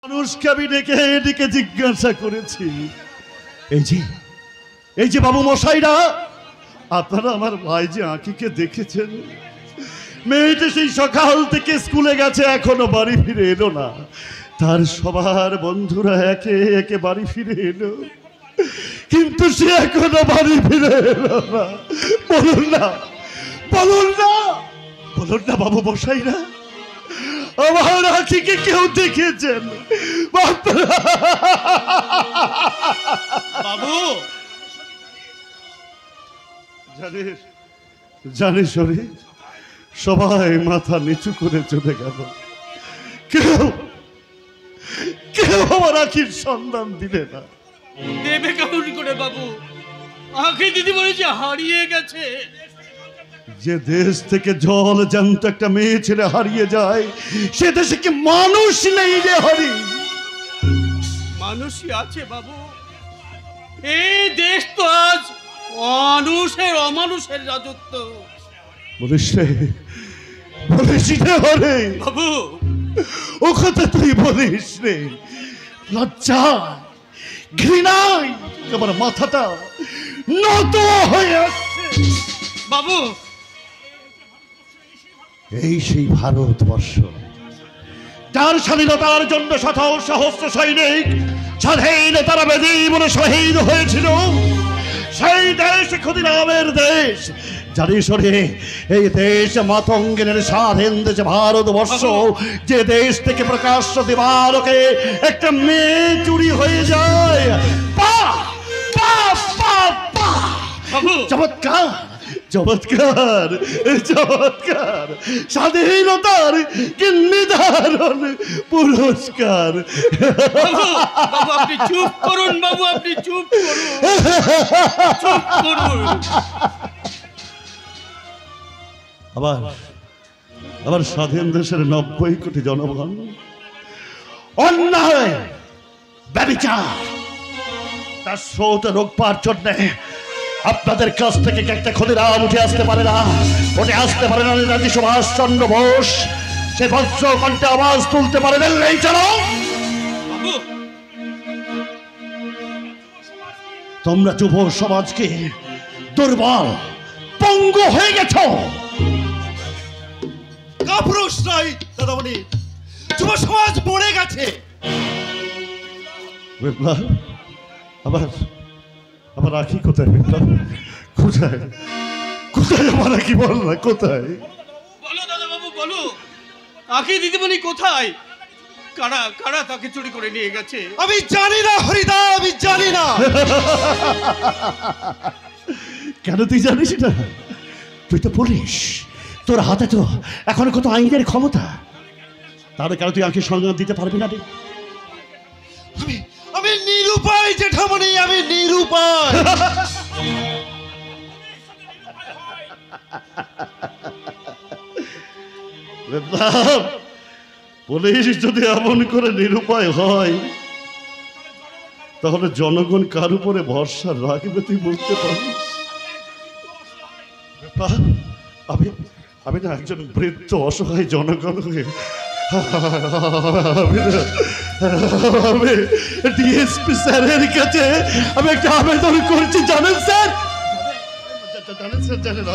মানুষকে আমি ডেকে ডেকে জিজ্ঞাসা করেছি, এই যে বাবু মশাইরা, আপনারা আমার ভাই যে আঁকিকে দেখেছেন? মেয়েটা সেই সকাল থেকে স্কুলে গেছে, এখনো বাড়ি ফিরে এলো না। তার সবার বন্ধুরা একে একে বাড়ি ফিরে এলো, কিন্তু সে এখনো বাড়ি ফিরে এলো না। বলুন না, বলুন না, বলুন না বাবু মশাইরা, আমার আঁকিকে কেউ দেখেছেন? বাবু জানিস শরীর, সবাই মাথা নিচু করে চলে গেল, কেউ কেউ আমার আঁকির সন্ধান দিলে না। দেবে কেমন করে বাবু? আঁকি দিদি বলেছে হারিয়ে গেছে। যে দেশ থেকে জল জ্যান্ত একটা মেয়ে ছেলে হারিয়ে যায়, সে দেশে কি মানুষ নেই রে হরি? মানুষই আছে বাবু। এই দেশ তো আজ মানুষের অমানুষের রাজত্ব। বলিস রে, বলিস রে হরে বাবু, ও কথা তুই বলিস রে? লজ্জা ঘৃণায় আমার মাথাটা নত হয়ে আসছে। বাবু, এই সেই ভারতবর্ষ, যার স্বাধীনতার জন্য শত সহস্র সৈনিক স্বাধীনতার জীবনে শহীদ হয়েছিল, সেই দেশ ক্ষুদিরামের দেশ। জানিস রে, এই দেশ মাতঙ্গিনীর স্বাধীন দেশ ভারতবর্ষ, যে দেশ থেকে প্রকাশ্য দিবালোকে একটা মেয়ে চুরি হয়ে যায়। চমৎকার, চমৎকার, চমৎকার, স্বাধীনতার কি নির্ধারণ পুরস্কার। বাবু আপনি চুপ করুন, বাবু আপনি চুপ করুন, চুপ করুন। আবার স্বাধীন দেশের 90 কোটি জনগণ অন্যায় ব্যভিচার তার স্রোত রোগবার জন্যে আপনাদের কাছ থেকে একটা ক্ষুদিরাম উঠে আসতে পারে না, উঠে আসতে পারে না নেতাজি সুভাষচন্দ্র বোস। সে বজ্র কণ্ঠে আওয়াজ তুলতে পারে না। এই চলো, তোমরা যুব সমাজকে দুর্বল পঙ্গু হয়ে গেছো। কাপুরুষ নয় দাদামণি, যুব সমাজ মরে গেছে। বিপ্লব, আবার আঁকি কোথায়? বিপ্লব কোথায়? কোথায় আমার আঁকি? বল না, কোথায়? বলো দাদা বাবু, বলো। আঁকি দিদিমণি কোথায়? কারা কারা তাকে চুরি করে নিয়ে গেছে? আমি জানি না হরিদা, আমি জানি না। কেন তুই জানিস না? তুই তো পুলিশ, তোর হাতে তো এখন কত আইনের ক্ষমতা। তাহলে কেন তুই আঁকি সংজ্ঞা দিতে পারবি না রে? আমি নিরুপায় জেঠামণি, আমি নিরুপায়। পুলিশ যদি এমন করে নিরুপায় হয়, তাহলে জনগণ কার উপরে ভরসা রাখবে তুই বলতে পারিস? আমি না একজন বৃদ্ধ অসহায় জনগণ হয়ে আমি ডিএসপি স্যারের কাছে আমি একটা আবেদন করছি। জানেন স্যার, জানেন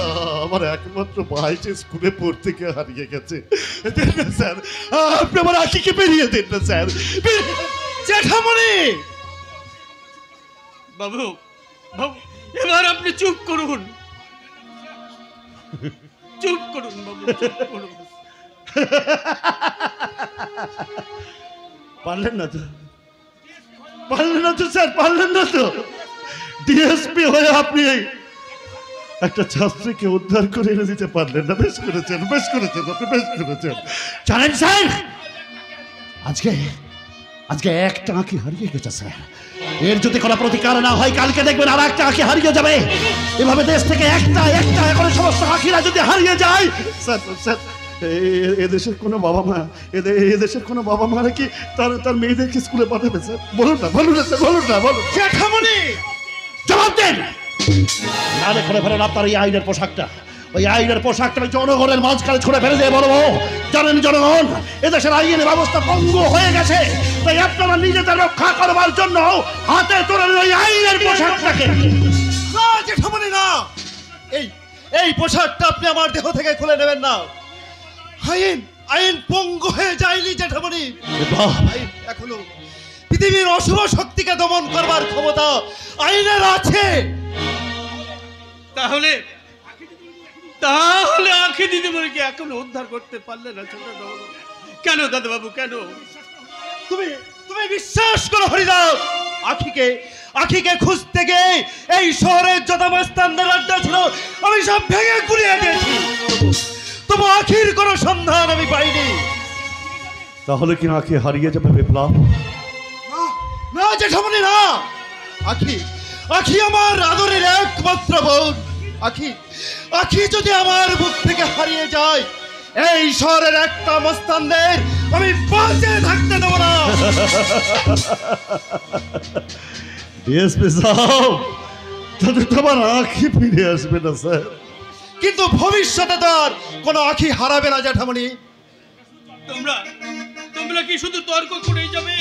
আমার একমাত্র ভাই যে স্কুলে পড়তে গিয়ে হারিয়ে গেছে। স্যার আপনি আমার আঁকিকে বেরিয়ে দিন না স্যার। জেঠামণি, বাবু বাবু এবার আপনি চুপ করুন, চুপ করুন বাবু, চুপ করুন। পারলেন না তো, পারলেন না তো স্যার, পারলেন না তো। ডিএসপি হয়ে আপনি একটা ছাত্রীকে উদ্ধার করে এনে দিতে পারলেন না। বেশ করেছেন, বেশ করেছেন, আপনি বেশ করেছেন। জানেন স্যার, আজকে একটা আঁকি হারিয়ে গেছে স্যার। এর যদি কোনো প্রতিকার না হয়, কালকে দেখবেন আর একটা আঁকি হারিয়ে যাবে। এভাবে দেশ থেকে একটা এখন সমস্ত আঁকিরা যদি হারিয়ে যায়, স্যার এদেশের কোনো বাবা মা, এদেশের কোনো বাবা মারা কি তার মেয়েদেরকে স্কুলে পাঠাবে স্যার? বলুন না, বলুন না স্যার, বলুন না, বলুন। জেঠামণি জবাব দেন, নাহলে করে ফেলেন আপনার এই আইনের পোশাকটা। ওই আইনের পোশাকটা জনগণের মাঝখানে ছুড়ে ফেলে দিয়ে বলবো, জানেন জনগণ, এদেশের আইনের ব্যবস্থা ভঙ্গ হয়ে গেছে, তাই আপনারা নিজেদের রক্ষা করবার জন্য হাতে তোলেন ওই আইনের পোশাকটাকে। না জেঠামণি না, এই এই পোশাকটা আপনি আমার দেহ থেকে খুলে নেবেন না। আইন আইন পঙ্গু হয়ে যায়নি জেঠামণি। আইন এখনো পৃথিবীর অশুভ শক্তিকে দমন করবার ক্ষমতা আইনের আছে। তাহলে তাহলে আখি দিদিমণিকে এখনো উদ্ধার করতে পারলে না ছোট বাবু? কেন দাদাবাবু কেন? তুমি তুমি বিশ্বাস করো হরিদাস, আখিকে খুঁজতে গিয়ে এই শহরের যত মাস্তানদের আড্ডা ছিল আমি সব ভেঙে গুড়িয়ে দিয়েছি, তবু আখির কোনো সন্ধান আমি পাইনি। তাহলে কি নাকি হারিয়ে যাবে বিপ্লব? না, না জেঠামণি না, আখি আমার আদরের একমাত্র বোন। আখি যদি আমার বুক থেকে হারিয়ে যায়, এই শহরের একটা মস্তানদের আমি বাঁচে থাকতে দেবো না। ডিএসপি সাহেব, তাদের তো আমার আঁখি ফিরে আসবে না স্যার। কিন্তু ভবিষ্যতে তার কোনো আখি হারাবে না জেঠামণি। তোমরা কি শুধু তর্ক করেই যাবে?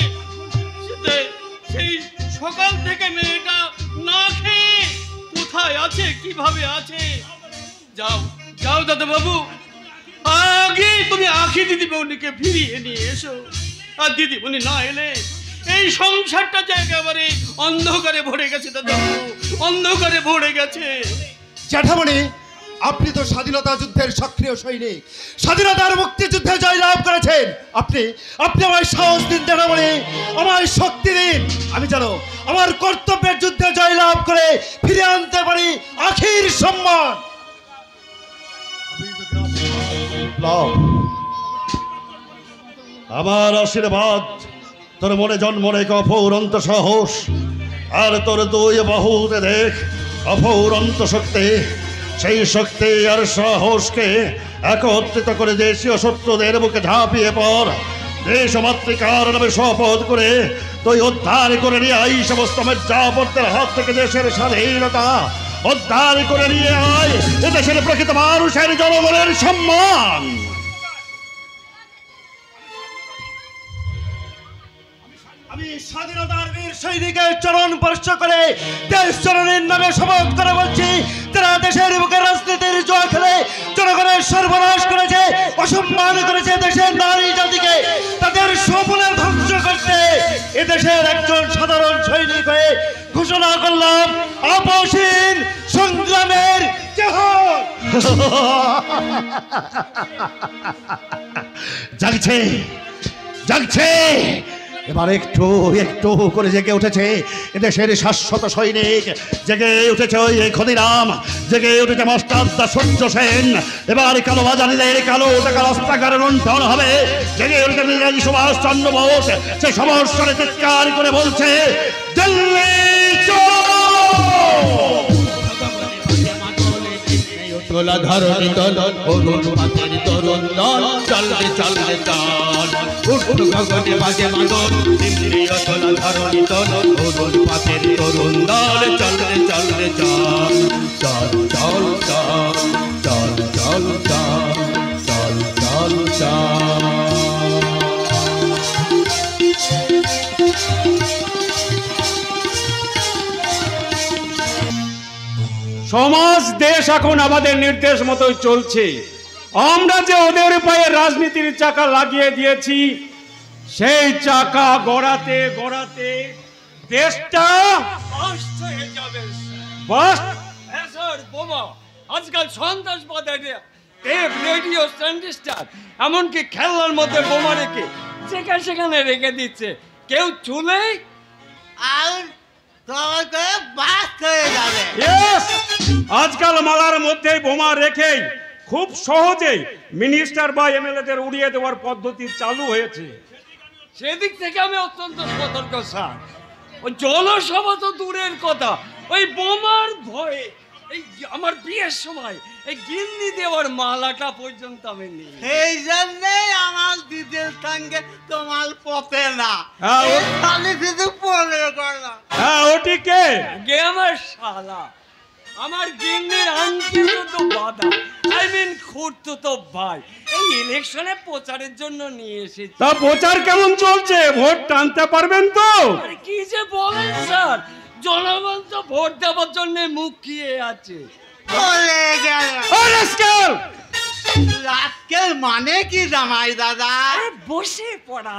সেই সকাল থেকে মেয়েটা না খেয়ে কোথায় আছে, কিভাবে আছে? যাও যাও দাদাবাবু, আগে তুমি আখি দিদিমণিকে ফিরিয়ে নিয়ে এসো। আর দিদিমণি না এলে এই সংসারটা যে একেবারে অন্ধকারে ভরে গেছে দাদাবাবু, অন্ধকারে ভরে গেছে। জেঠামণি, আপনি তো স্বাধীনতা যুদ্ধের সক্রিয় সৈনিক, স্বাধীনতার মুক্তিযুদ্ধে জয়লাভ করেছেন। আপনি আমায় সাহস দিন জেঠামণি, আমায় শক্তি দিন, আমি যেন আমার কর্তব্যের যুদ্ধে জয়লাভ করে ফিরে আনতে পারি আখির সম্মান। আমার আশীর্বাদ তোর মনে জন্ম রেখে অফুরন্ত সাহস, আর তোর দুই বাহুতে দেখ অফুরন্ত শক্তি। সেই শক্তি আর সাহসকে একত্রিত করে দেশীয় শত্রুদের বুকে ঝাঁপিয়ে পড়। দেশ মাতৃকার নামে শপথ করে তুই উদ্ধার করে নিয়ে এই সমস্ত মির্জাফরদের হাত থেকে দেশের স্বাধীনতা উদ্ধার করে নিয়ে আয়, এদেশের প্রকৃত মানুষের জনগণের সম্মান। আমি স্বাধীনতার বীর সৈনিকের চরণ স্পর্শ করে দেশ জননীর নামে শপথ করে বলছি, যারা দেশের বুকে রাজনীতির জয় খেলে জনগণের সর্বনাশ করেছে, অসম্মান করেছে দেশের নারী জাতিকে, তাদের স্বপ্নে ধ্বংস করতে এদেশের একজন সাধারণ সৈনিক হয়ে ঘোষণা করলাম আপসহীন সংগ্রামের জেহাদ। জাগছে জাগছে, এবার একটু একটু করে জেগে উঠেছে এদেশের শাশ্বত সৈনিক, জেগে উঠেছে ওই ক্ষুদিরাম, জেগে উঠেছে মাস্টারদা সূর্য সেন। এবার কালো বাজারিদের কালো টাকা রাস্তাঘাটে লুণ্ঠন হবে, জেগে উঠেছে নেতাজি সুভাষ চন্দ্র বোস, সে সমস্যারে চিৎকার করে বলছে দিল্লি চলো। তোলা ধরণী দল অরুণ পাতের তরুণ দল, চলবে চলবে চল উঠুন গগনে বাজে মাদল। ইন্দ্রিয় তোলা ধরণী দল অরুণ পাতের তরুণ দল, চলবে চলবে চল চল চল চল চল চল চল চল চল চল। সমাজ দেশ এখন আমাদের নির্দেশ মতোই চলছে। আমরা যে ওদের পায়ে রাজনীতির চাকা লাগিয়ে দিয়েছি, সেই চাকা গড়াতে গড়াতে দেশটা বাস্ট হয়ে যাবে। বাস্ট। হ্যাঁ স্যার, বোমা, আজকাল সন্ত্রাসবাদের টেপ, রেডিও, ট্রানজিস্টার, এমনকি খেলনার মধ্যে বোমা রেখে যেখানে সেখানে রেখে দিচ্ছে। কেউ চুলেই আর তোমার করে বাস্ট হয়ে যাবে। Yes! আজকাল মালার মধ্যে বোমা রেখেই খুব সহজেই মিনিস্টার বা এমএলএদের উড়িয়ে দেওয়ার পদ্ধতি চালু হয়েছে। সেদিক থেকে আমি অত্যন্ত সতর্ক স্যার। ওই জনসভা তো দূরের কথা, ওই বোমার ভয়ে এই আমার বিয়ের সময় এই গিন্নি দেওয়ার মালাটা পর্যন্ত আমি নিই। সেই জন্যই আমার দিদির সঙ্গে তোমার পথে না, হ্যাঁ, এই খালি শুধু পরে করলাম। হ্যাঁ, ওটি কে? গে আমার শালা। আমার গিন্নির আন্টি তো বাধা, আই মিন খুঁড়তো তো ভাই, এই ইলেকশনে প্রচারের জন্য নিয়ে এসেছি। তা প্রচার কেমন চলছে? ভোট টানতে পারবেন তো? আরে কি যে বলেন স্যার, জনগণ তো ভোট দেওয়ার জন্য মুখিয়ে আছে। বলে গেল রাস্কেল! রাজকেল মানে কি জামাই দাদা? আরে বসে পড়া।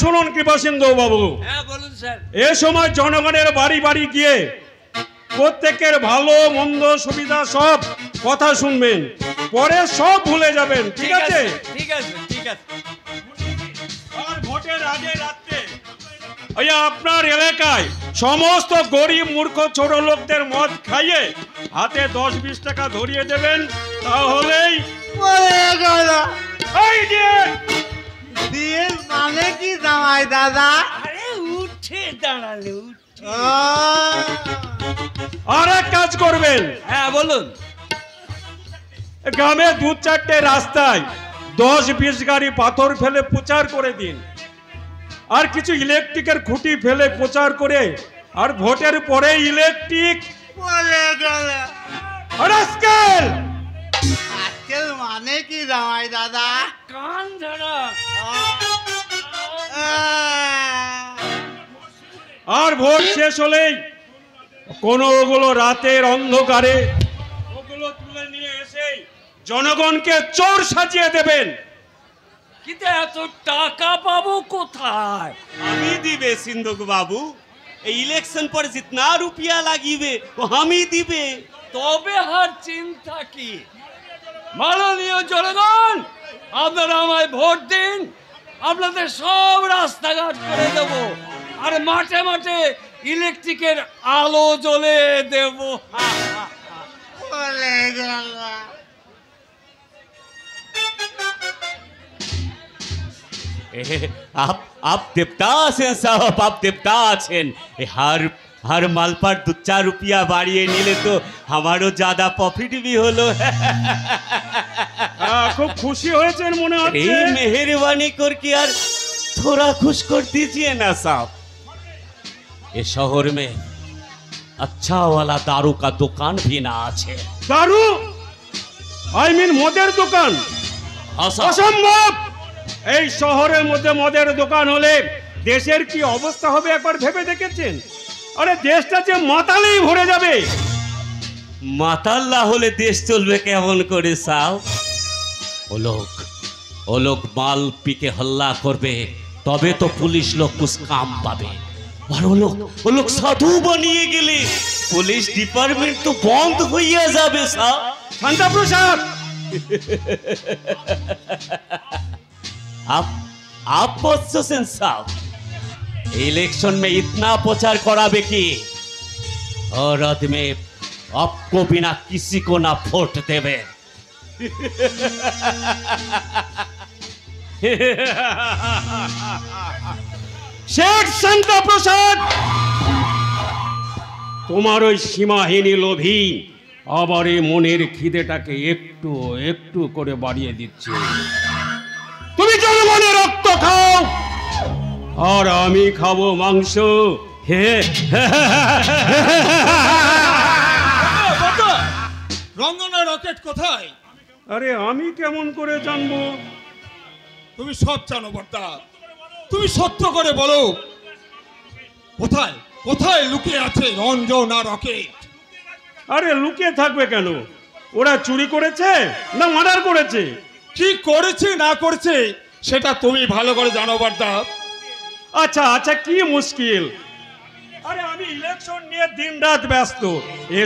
শুনুন কৃপাসিন্ধু বাবু, হ্যাঁ বলুন স্যার। এ সময় জনগণের বাড়ি বাড়ি গিয়ে প্রত্যেকের ভালো মন্দ সুবিধা সব কথা শুনবেন, পরে সব ভুলে যাবেন, ঠিক আছে? ঠিক আছে ঠিক আছে। আর ভোটের আগে রাত্রে আপনার এলাকায় সমস্ত গরিব মূর্খ ছোট লোকদের মদ খাইয়ে হাতে 10-20 টাকা ধরিয়ে দেবেন, তাহলেই বলে গেল এই যে দিয়ে মানে কি জামাই দাদা? আরে উঠে দাঁড়ালে উঠে। আর এক কাজ করবেন, হ্যাঁ বলুন। গ্রামে 2-4টে রাস্তায় 10-20 গাড়ি পাথর ফেলে প্রচার করে দিন, আর কিছু ইলেকট্রিকের খুঁটি ফেলে প্রচার করে, আর ভোটের পরে ইলেকট্রিক। বলে গেল রাস্কেল! রাজকেল মানে কি জামাই দাদা? কান ধরা। আর ভোট শেষ হলেই কোনো ওগুলো রাতের অন্ধকারে ওগুলো তুলে নিয়ে এসে জনগণকে চোর সাজিয়ে দেবেন। কিন্তু এত টাকা পাবো কোথায়? हम ही दिबे सिंधु बाबू, इलेक्शन पर जितना रुपया लागिबे वो हम ही दिबे। তবে আর চিন্তা কি? মাননীয় জনগণ, আপনারা আমায় ভোট দিন, আপনাদের সব রাস্তাঘাট করে দেব, আর মাঠে মাঠে ইলেকট্রিকের আলো জ্বলে দেব। বলে গেল आप देवता আছেন साहब, आप देवता আছেন। हर माल पर 2-4 रुपया बाड़िए निले तो हमारो ज्यादा प्रॉफिट भी হলো। খুব খুশি হয়েছেন মনে হচ্ছে। এই মেহেরবানি करके यार थोड़ा खुश कर दीजिए ना साहब। ये शहर में अच्छा वाला दारू का दुकान भी ना আছে। দারু? আই মিন মদের দোকান? অসম্ভব! এই শহরের মধ্যে মদের দোকান হলে দেশের কি অবস্থা হবে একবার ভেবে দেখেছেন? আরে দেশটা যে মাতালেই ভরে যাবে। মাতাল না হলে দেশ চলবে কেমন করে সাও? ও লোক মাল পিকে হল্লা করবে, তবে তো পুলিশ লোক কুছ কাম পাবে। আর ও লোক সাধু বানিয়ে গেলে পুলিশ ডিপার্টমেন্ট তো বন্ধ হইয়া যাবে সাও। শান্তা প্রসাদ, आप बच्चों साहब, इलेक्शन में इतना प्रचार कराबे कि हर आदमी आपको बिना किसी को ना वोट देवे। শেঠ শান্তা প্রসাদ, তোমার ওই সীমাহীন লোভী আবার এই মনের খিদেটাকে একটু একটু করে বাড়িয়ে দিচ্ছে। তুমি জনগণের রক্ত খাও আর আমি খাবো মাংস। রঞ্জনা রকেট কোথায়? আরে আমি কেমন করে জানবো? তুমি সব জানো বর্তা, তুমি সত্য করে বলো, কোথায় কোথায় লুকিয়ে আছে রঞ্জনা রকেট? আরে লুকিয়ে থাকবে কেন? ওরা চুরি করেছে না মার্ডার করেছে? কি করেছে না করেছে সেটা তুমি ভালো করে জানো বর্তা। আচ্ছা আচ্ছা, কি মুশকিল? আরে আমি ইলেকশন নিয়ে দিন রাত ব্যস্ত, এ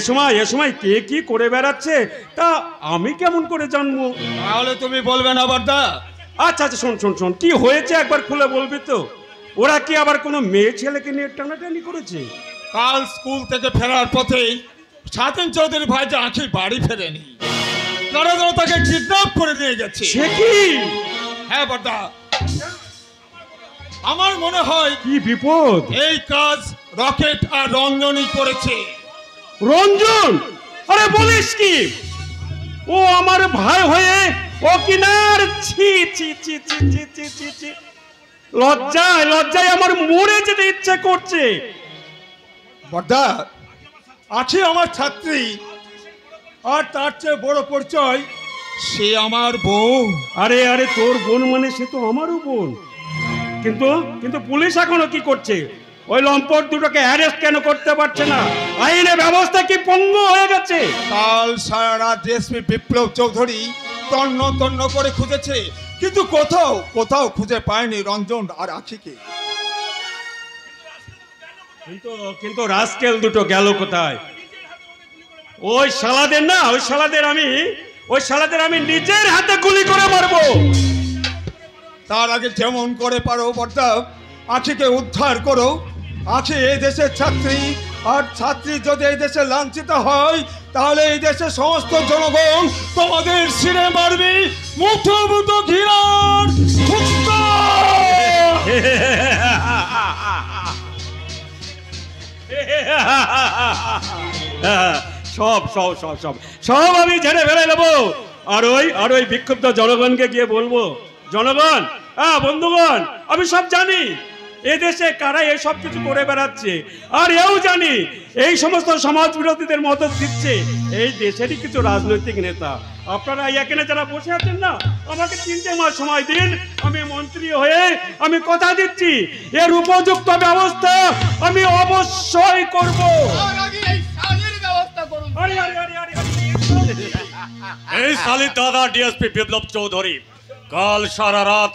সময় কে কি করে বেড়াচ্ছে তা আমি কেমন করে জানবো? তাহলে তুমি বলবে না বর্দা? আচ্ছা আচ্ছা, শোন কি হয়েছে একবার খুলে বলবি তো? ওরা কি আবার কোনো মেয়ে ছেলেকে নিয়ে টানাটানি করেছে? কাল স্কুল থেকে ফেরার পথে স্বাধীন চৌধুরী ভাই যে আঁখি বাড়ি ফেরেনি, কারাগারে তাকে কিডন্যাপ করে নিয়ে গেছে। সে কি? হ্যাঁ বর্দা, আমার মনে হয় কি বিপদ! এই কাজ রকেট আর রঞ্জনী করেছে। রঞ্জন? আরে বলিস কি? ও আমার ভাই হয়ে ও কিনার ছি ছি ছি ছি ছি ছি ছি ছি, লজ্জায় আমার মরে যেতে ইচ্ছে করছে। বর্দা আছে আমার ছাত্রী, আর তার চেয়ে বড় পরিচয় সে আমার বোন। আরে আরে তোর বোন মানে সে তো আমারও বোন। কিন্তু কিন্তু পুলিশ এখনো কি করছে? ওই লম্পট দুটোকে অ্যারেস্ট কেন করতে পারছে না? আইনে ব্যবস্থা কি পঙ্গু হয়ে গেছে? কাল সারা রাত ডিএসপি বিপ্লব চৌধুরী তন্ন তন্ন করে খুঁজেছে, কিন্তু কোথাও কোথাও খুঁজে পায়নি রঞ্জন আর আখিকে। কিন্তু কিন্তু রাস্কেল দুটো গেল কোথায়? ওই শালাদের আমি নিজের হাতে গুলি করে মারবো। তার আগে যেমন করে পারো বর্দা আখিকে উদ্ধার করো। আখি এই দেশের ছাত্রী, আর ছাত্রী যদি এই দেশে লাঞ্ছিত হয় তাহলে এই দেশের সমস্ত জনগণ তোমাদের শিরে মারবি মুঠো মুঠো ঘিরার কুত্তা। সব সব সব সব সব আমি ঝেড়ে ফেলে নেবো। আর ওই বিক্ষুব্ধ জনগণকে গিয়ে বলবো, জনগণ, বন্ধুগণ, আমি সব জানি এদেশে কারা এসব কিছু করে বেড়াচ্ছে, আর এও জানি এই সমস্ত সমাজ বিরোধীদের মদত দিচ্ছে এই দেশেরই কিছু রাজনৈতিক নেতা। আপনারা এখানে যারা বসে আছেন না, আমাকে 3 মাস সময় দিন, আমি মন্ত্রী হয়ে আমি কথা দিচ্ছি এর উপযুক্ত ব্যবস্থা আমি অবশ্যই করব। এই শালির দাদা ডিএসপি বিপ্লব চৌধুরী কাল সারা রাত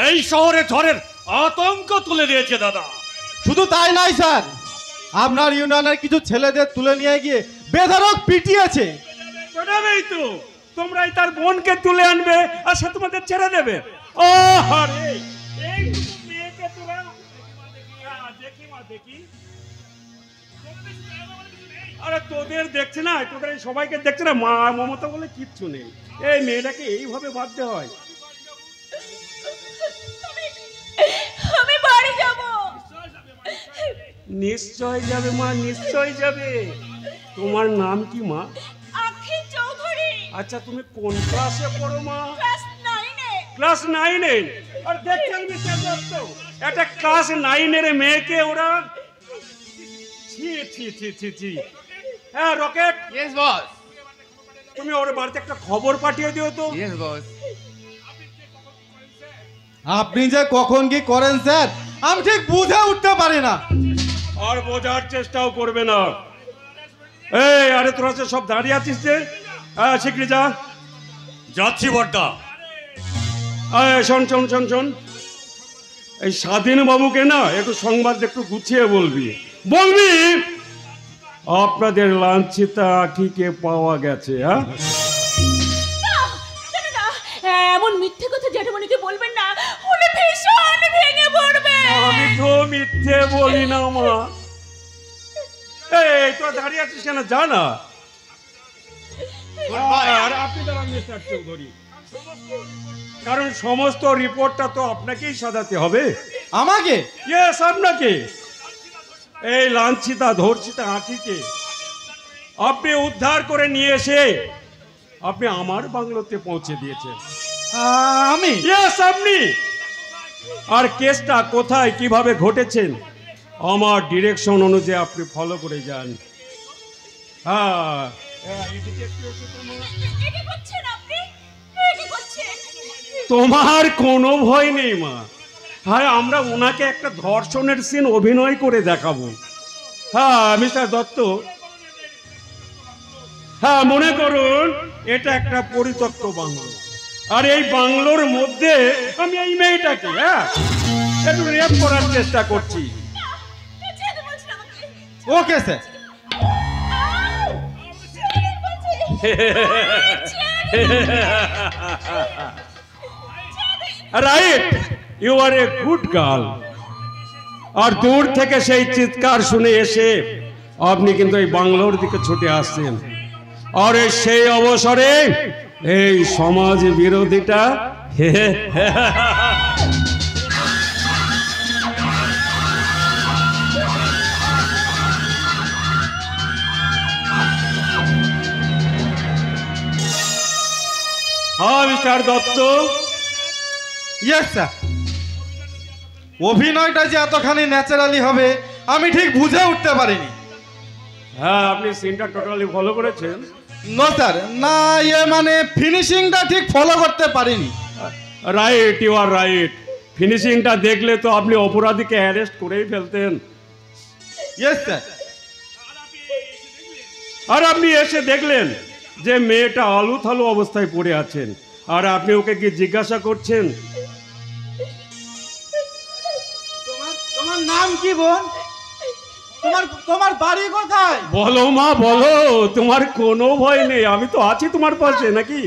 এই শহরে ঝড়ের আতঙ্ক তুলে দিয়েছে দাদা। শুধু তাই নয় স্যার, আপনার ইউনিয়নের কিছু ছেলেদের তুলে নিয়ে গিয়ে বেধড়ক পিটিয়েছে। শোনাবেই তো, তোমরাই তার বোনকে তুলে আনবে আর সে তোমাদের ছেড়ে দেবে। ও আরে এই মেয়েকে তোরা দেখি মা দেখি। আরে তোদের দেখছে না, তোদের সবাইকে দেখছে না, মা মমতা বলে কিচ্ছু নেই। এই মেয়েটাকে এইভাবে বাঁধতে হয়? আমি বাড়ি যাব। নিশ্চয় যাবে মা, নিশ্চয় যাবে। তোমার নাম কি মা? আখি চৌধুরী। আচ্ছা, তুমি কোন ক্লাসে পড়ো মা? ক্লাস 9-এ। ক্লাস 9-এ? আর দেখছেন মিস্টার দত্ত, একটা ক্লাস 9-এর মেয়েকে ওরা ছি ছি ছি ছি ছি। হ্যাঁ রকেট। Yes boss. তুমি ওর বাড়িতে একটা খবর পাঠিয়ে দিও তো। Yes boss. আপনি যে কখন কি করেন স্যার আমি ঠিক বুঝে উঠতে পারি না। আর বোঝার চেষ্টাও করবে না। এই আরে তোরা সব দাঁড়িয়ে আছিস যে, শিগগিরি যা। যাচ্ছি বর্দা। শোন শোন শোন শোন, এই স্বাধীন বাবুকে না একটু সংবাদ একটু গুছিয়ে বলবি। আপনাদের লাঞ্ছিতা আখিকে পাওয়া গেছে। হ্যাঁ, এমন মিথ্যে কথা জ্যাঠামণিকে বলবেন না, উনি ভীষণ ভেঙে পড়বে। আমি তো মিথ্যে বলি না মা। এই তোরা দাঁড়িয়ে আছিস কেন? যা না। আর আপনি দাঁড়ান মিস্টার চৌধুরী, কারণ সমস্ত রিপোর্টটা তো আপনাকেই সাজাতে হবে। আমাকে? ইয়েস, আপনাকে। এই লাঞ্ছিতা ধর্ষিতা আখিকে আপনি উদ্ধার করে নিয়ে এসে আপনি আমার বাংলোতে পৌঁছে দিয়েছেন। আমি? ইয়েস, আপনি। আর কেসটা কোথায় কিভাবে ঘটেছেন আমার ডিরেকশন অনুযায়ী আপনি ফলো করে যান। হ্যাঁ, তোমার কোনো ভয় নেই মা। হ্যাঁ, আমরা ওনাকে একটা ধর্ষণের সিন অভিনয় করে দেখাবো। হ্যাঁ মিস্টার দত্ত, হ্যাঁ মনে করুন এটা একটা পরিত্যক্ত বাংলো, আর এই বাংলোর মধ্যে আমি এই মেয়েটাকে একটু রেপ করার চেষ্টা করছি। Okay sir. Right, you are a good girl. আর দূর থেকে সেই চিৎকার শুনে এসে আপনি কিন্তু এই বাংলোর দিকে ছুটে আসছেন, আর সেই অবসরে এই সমাজ বিরোধীটা হ্যাঁ মিস্টার দত্ত। Yes sir. অভিনয়টা যে এতখানি ন্যাচারালি হবে আমি ঠিক বুঝে উঠতে পারিনি। হ্যাঁ, আপনি সিনটা টোটালি ফলো করেছেন? নো স্যার, না মানে ফিনিশিংটা ঠিক ফলো করতে পারিনি। Right, you are right. ফিনিশিংটা দেখলে তো আপনি অপরাধীকে অ্যারেস্ট করেই ফেলতেন। Yes sir. আর আপনি এসে দেখলেন যে মেয়েটা আলু থালু অবস্থায় পড়ে আছেন, আর আপনি ওকে কি জিজ্ঞাসা করছেন? তোমার নাম কি বোন? তোমার বাড়ি কোথায়? বলো মা বলো, তোমার কোনো ভয় নেই, আমি তো আছি তোমার পাশে। নাকি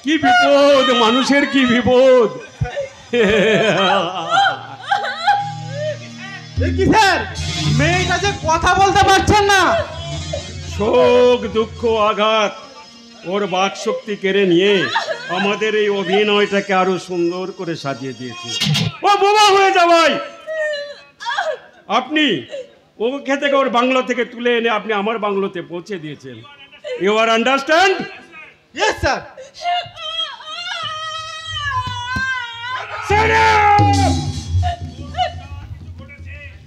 কি বিপদ, মানুষের কি বিপদ। কি স্যার, মেয়েটা যে কথা বলতে পারছেন না। শোক, দুঃখ, আঘাত ওর বাক শক্তি কেড়ে নিয়ে আমাদের এই অভিনয়টাকে আরো সুন্দর করে সাজিয়ে দিয়েছে। ও বোমা হয়ে যাওয়াই, আপনি ওকে থেকে ওর বাংলো থেকে তুলে এনে আপনি আমার বাংলোতে পৌঁছে দিয়েছেন। You are understand? Yes sir.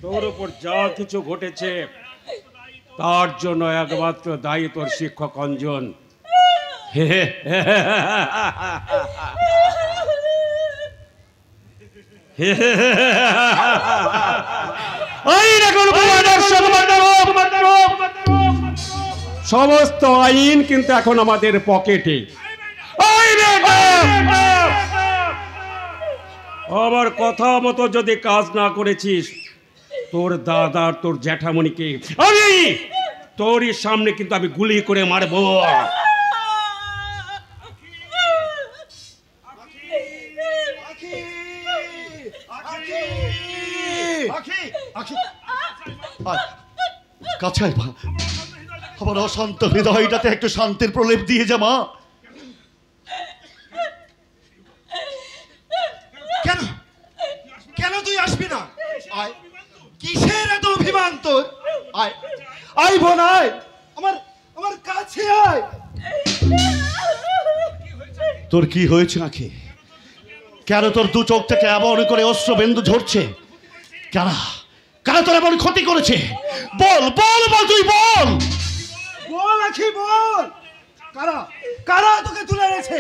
তোর উপর যা কিছু ঘটেছে তার জন্য একমাত্র দায়ী তোর শিক্ষক অঞ্জন। সমস্ত আইন কিন্তু এখন আমাদের পকেটে। আবার কথা মতো যদি কাজ না করেছিস, তোর দাদার তোর জ্যাঠামণিকে আমি তোরই সামনে কিন্তু আমি গুলি করে মারবো। কাছে আয় মা, আমার অশান্ত হৃদয়টাতে একটু শান্তির প্রলেপ দিয়ে যা মা। কেন কেন তুই আসবি না? আয়, কিসের এত অভিমান তোর? আয় আয় বোন, আয় আমার কাছে আয়। তোর কি হয়েছে নাকি? কেন তোর দু চোখ থেকে এমন করে অশ্রু বিন্দু ঝরছে? কেন তোর এমন ক্ষতি করেছে? বল বল বল, তুই বল বল আখি বল। কারা তোকে তুলে এনেছে?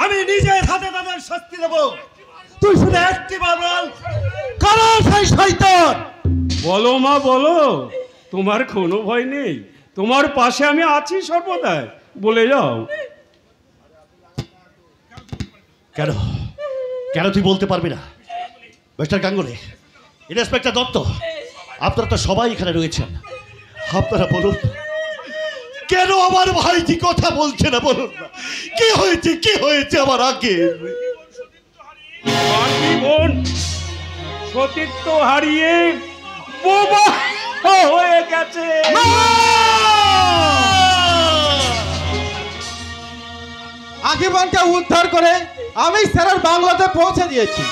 আমি নিজে হাতে তাদের শাস্তি দেব। তুই শুধু একটি বার বল, কারা সেই শয়তান? বলো মা বলো, তোমার কোনো ভয় নেই, তোমার পাশে আমি আছি সর্বদা। বলে যাও। কেন তুই বলতে পারবি না? মিস্টার গাঙ্গুলি, ইন্সপেক্টর দত্ত, আপনারা তো সবাই এখানে রয়েছেন, আপনারা বলুন কেন আমার ভাইজি কথা বলছে না? বলুন না, কি হয়েছে আমার আগে? বোন সতীত্ব হারিয়ে বোবা হয়ে গেছে। আকিবনকে উদ্ধার করে আমি স্যারের বাংলাতে পৌঁছে দিয়েছি।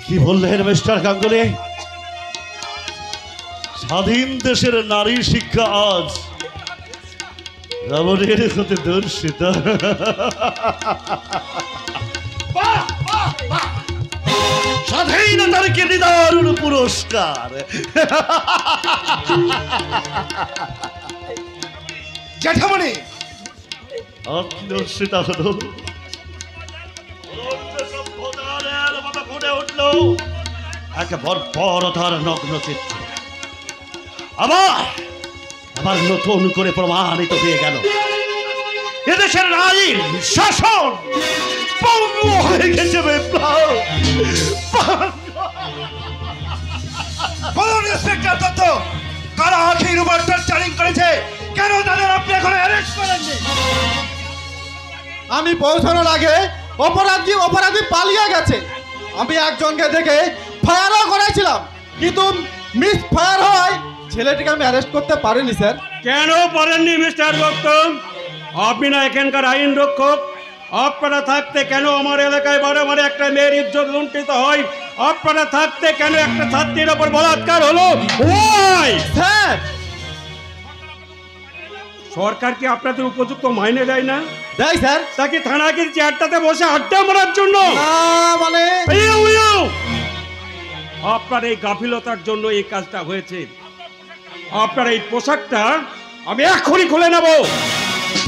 কি বললেন মিস্টার গাঙ্গুলি? স্বাধীন দেশের নারী শিক্ষা আজ রাবণের হতে দর্শিত। স্বাধীনতাকে নিদারুণ পুরস্কার। জ্যাঠামণি, দর্শিতা হলো ফুটে উঠল এক বর্বরতার নগ্ন চিত্র। আবার নতুন করে প্রমাণিত হয়ে গেল এদেশের আইন শাসন পঙ্গু হয়ে গেছে। বলুন ইন্সপেক্টর দত্ত, কারা আখির উপর টর্চারিং করেছে? কেন তাদের আপনি এখন অ্যারেস্ট করেননি? আমি পৌঁছানোর আগে অপরাধী পালিয়ে গেছে। আমি একজনকে দেখে ফায়ারও করেছিলাম, কিন্তু মিস ফায়ার হয় ছেলেটিকে আমি অ্যারেস্ট করতে পারিনি স্যার। কেন পারেননি মিস্টার গৌতম? আপনি না এখানকার আইন রক্ষক। আপনারা থাকতে কেন আমার এলাকায় বারে একটা মেয়ের ইজ্জত লুণ্ঠিত হয়? আপনারা থাকতে কেন একটা ছাত্রীর ওপর বলাৎকার হলো? স্যার, সরকার কি আপনাদের উপযুক্ত মাইনে দেয় না? দেয় স্যার। তাকে থানাকে চেয়ারটাতে বসে আড্ডা মারার জন্য? মানে আপনার এই গাফিলতার জন্য এই কাজটা হয়েছে। আপনার এই পোশাকটা আমি এখনই খুলে নেব।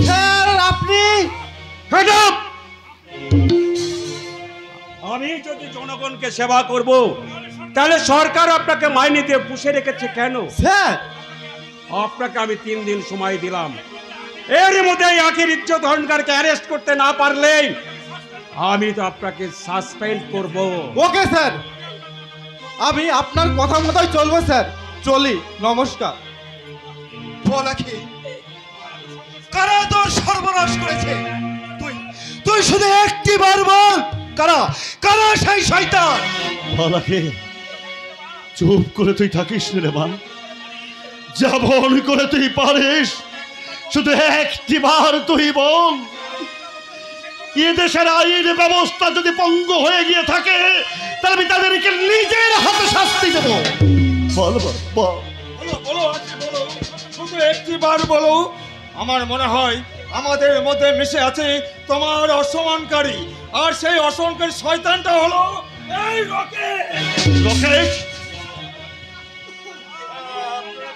স্যার আপনি Head up! আমি যদি জনগণকে সেবা করব, তাহলে সরকার আপনাকে মাইনে দিয়ে পুষে রেখেছে কেন? স্যার আপনাকে আমি 3 দিন সময় দিলাম। এর মধ্যে এই আখির ইজ্জত অহংকারকে অ্যারেস্ট করতে না পারলে আমি তো আপনাকে সাসপেন্ড করব। ওকে স্যার, আমি আপনার কথা মতোই চলবো স্যার। চলি, নমস্কার। বলা কি কারা তোর সর্বনাশ করেছে? তুই তুই শুধু একটি বার বল, কারা কারা সেই শয়তান? বলাকে চুপ করে তুই থাকিস রে মা, যেমন করে তুই পারিস শুধু একটি বার তুই বল। এ দেশের আইন ব্যবস্থা যদি পঙ্গু হয়ে গিয়ে থাকে, তাহলে আমি তাদেরকে নিজের হাতে শাস্তি দেব। বল বল বল। বলো বলো আজকে বলো, শুধু একটি বার বলো। আমার মনে হয় আমাদের মধ্যে মিশে আছে তোমার অসম্মানকারী, আর সেই অসম্মানকারী শয়তানটা হলো এই রকেট। রকেট,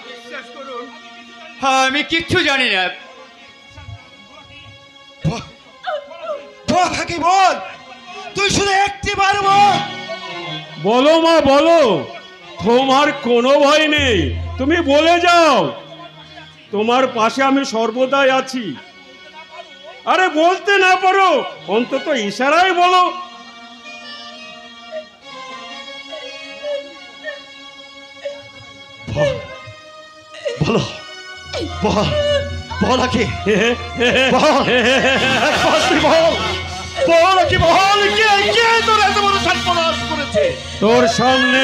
বিশ্বাস করুন, হ্যাঁ আমি কিচ্ছু জানি না। বল কি বল, তুই শুধু একটি বার বল। বলো মা বলো, তোমার কোনো ভয় নেই, তুমি বলে যাও। তোমার পাশে আমি সর্বদাই আছি। আরে বলতে না পারো, অন্তত ইশারায় বলো। বলো বল বল কি বল, একবার তুই বল বল কি বল, কে কে তোর এত বড় সর্বনাশ করেছে? তোর সামনে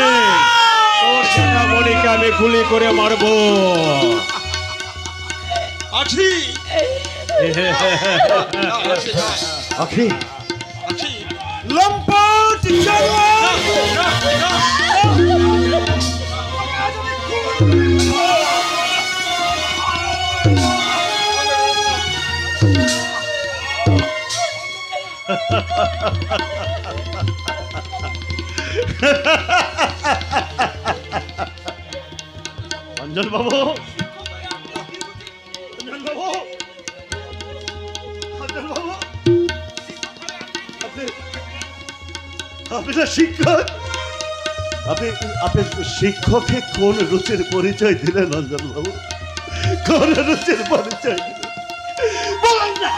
তোর সেনামণিকে আমি গুলি করে মারবো। আছি আখি লম্পট জানোয়ার! অঞ্জন বাবু, অঞ্জন বাবু, অঞ্জন বাবু, আপনি না শিক্ষক? আপনি আপনি শিক্ষককে কোন রুচির পরিচয় দিলেন অঞ্জন বাবু? কোন রুচির পরিচয় দিলেন বলেন না।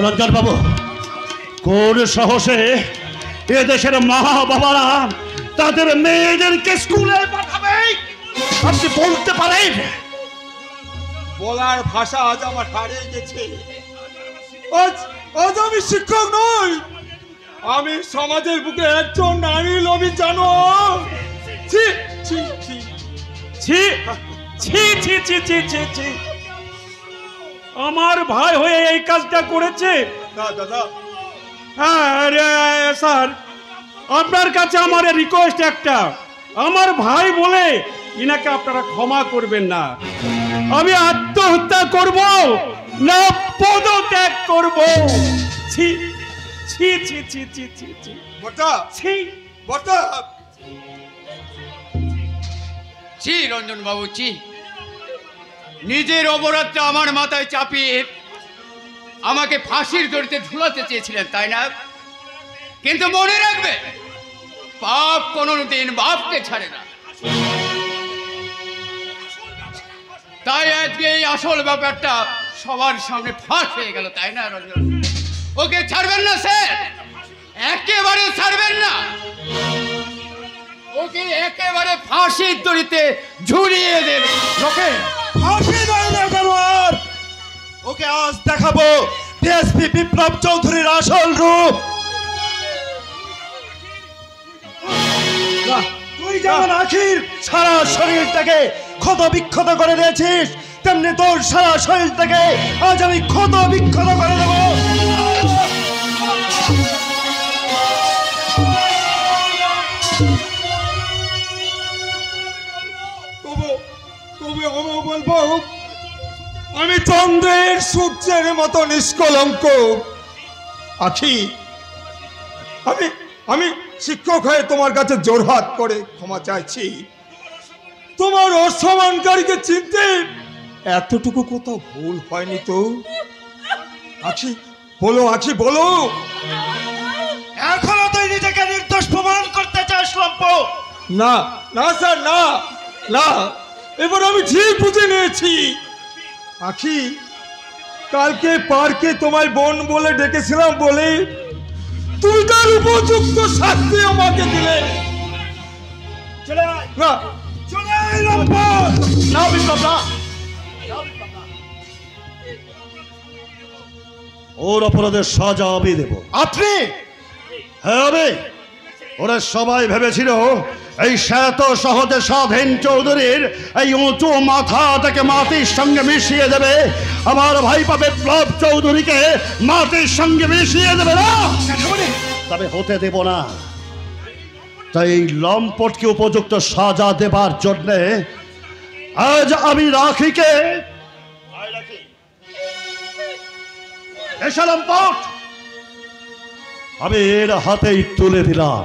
রঞ্জন বাবু, কোন সাহসে এ দেশের মা বাবারা তাদের মেয়েদেরকে স্কুলে পাঠাবে আপনি বলতে পারেন? বলার ভাষা আজ আমার হারিয়ে গেছে। আজ আজ আমি শিক্ষক নই, আমি সমাজের বুকে একজন নারী লোভী জানোয়ার। ছি ছি ছি ছি ছি ছি ছি ছি ছি ছি। আমার ভাই হয়ে এই কাজটা করেছে? দাদা আরে স্যার, আপনার কাছে আমার রিকোয়েস্ট একটা, আমার ভাই বলে ইনাকে আপনারা ক্ষমা করবেন না। আমি আত্মহত্যা করব না পদত্যাগ করব? ছি ছি ছি ছি ছি ছি ছি বর্তা ছি। বর্তা ছি রঞ্জন বাবু, ছি। নিজের অপরাধটা আমার মাথায় চাপিয়ে আমাকে ফাঁসির দড়িতে ঝুলাতে চেয়েছিলেন, তাই না? কিন্তু মনে রাখবে, পাপ কোনোদিন বাপকে ছাড়ে না। তাই আজকে এই আসল ব্যাপারটা সবার সামনে ফাঁস হয়ে গেল, তাই না রঞ্জন? ওকে ছাড়বেন না স্যার, একেবারে ছাড়বেন না। ওকে একেবারে ফাঁসির দড়িতে ঝুলিয়ে দেবে। ওকে ফাঁসি দেয় না জানোয়ার! ওকে আজ দেখাবো ডিএসপি বিপ্লব চৌধুরীর আসল রূপ। তুই যেমন আখির সারা শরীরটাকে ক্ষত বিক্ষত করে দিয়েছিস, তেমনি তোর সারা শরীরটাকে আজ আমি ক্ষত বিক্ষত করে দেবো। তবু তবু আমি বলবো, আমি চন্দ্রের সূর্যের মতো নিষ্কলঙ্ক। আখি, আমি আমি শিক্ষক হয়ে তোমার কাছে জোরহাত করে ক্ষমা চাইছি। তোমার অসম্মানকারীকে চিনতে এতটুকু কোথাও ভুল হয়নি তো? আখি বলো, আখি বলো। এখনো তুই নিজেকে নির্দোষ প্রমাণ করতে চাস লম্প? না না স্যার, না না, এবার আমি ঠিক বুঝে নিয়েছি। আখি, কালকে পার্কে তোমায় বোন বলে ডেকেছিলাম বলে তুমি তার উপযুক্ত শাস্তি আমাকে দিলে। চলে আয়, না চলে আয় লম্প। না বিপ্লব না, ওর অপরাধের সাজা আমি দেব। আপনি? হ্যাঁ আমি। ওরা সবাই ভেবেছিল এই শ্বেত সহজে স্বাধীন চৌধুরীর এই উঁচু মাথাটাকে মাটির সঙ্গে মিশিয়ে দেবে, আমার ভাইপা বিপ্লব চৌধুরীকে মাটির সঙ্গে মিশিয়ে দেবে না, তবে হতে দেব না। তাই এই লম্পটকে উপযুক্ত সাজা দেবার জন্যে আজ আমি রাখিকে এসে লম্পট আমি এর হাতেই তুলে দিলাম।